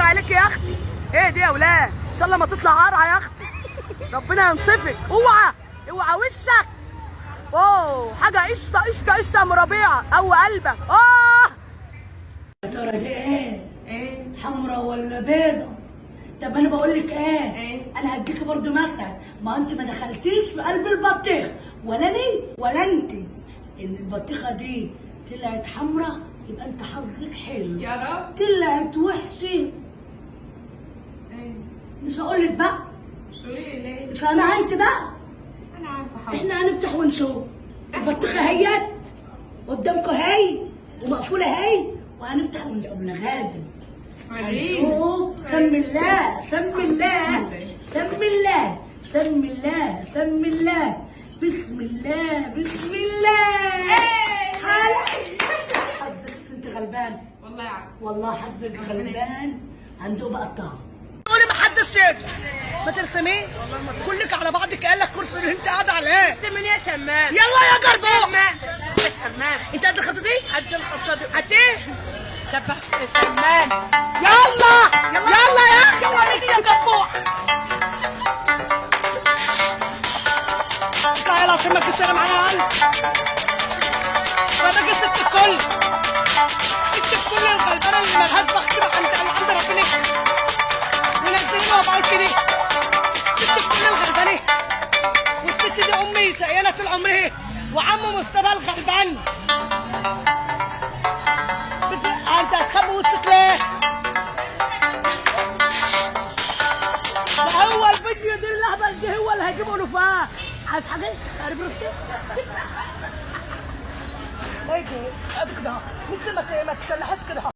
عليك يا اختي. ايه دي يا ولاد؟ ان شاء الله ما تطلع قرعه يا اختي. ربنا ينصفك. اوعى اوعى وشك. اوه حاجه قشطه قشطه قشطه يا ام ربيعه او قلبك. يا ترى دي ايه؟ ايه؟ حمرا ولا بيضة؟ طب انا بقول لك ايه؟ انا هديكي برضو مثل، ما انت ما دخلتيش في قلب البطيخ ولا اني ولا انت. ان البطيخه دي طلعت حمرا يبقى انت حظك حلو. يا رب. طلعت وحشه مش هقول لك بقى. شو ليه؟ فاهمه انت بقى؟ انا عارفه حظك. احنا هنفتح ونشوف. البطيخه هيت قدامكم هي ومقفوله هي، وهنفتح ونشوف غادم. وريني. سم الله سم الله سم الله سم الله سم الله بسم الله بسم الله. حظك بس انت غلبان والله يا عم. والله حظك غلبان. عنده بقى الطعم. قولي ما حدش يقدر. ما ترسميه كلك على بعضك. قال لك كرسي اللي انت قاعده عليه. ارسمني يا شمام. يلا يا جربوع. يا شمام. انت قد الخطه دي؟ قد الخطه دي. قد ايه؟ طب بس يا شمام. يلا يلا يا اخي وريني يا جربوع. اطلع يلا عشان ما تكسر معانا قلب. فانا ست الكل. ست الكل الغلبانه اللي مالهاش بخت بقى عند ربنا. ونزلينها وبقول كده. ست الكل الغلبانه. والست دي امي شقيانه طول عمرها. وعمو مصطفى الغلبان. انت هتخبي وشك ليه؟ ده هو الفيديو دي الاهبل دي هو اللي هيجيبه نفاه. عايز حاجه؟ قريب رصي؟ ايه دي؟ قد كده لسه ما تشلحش كده.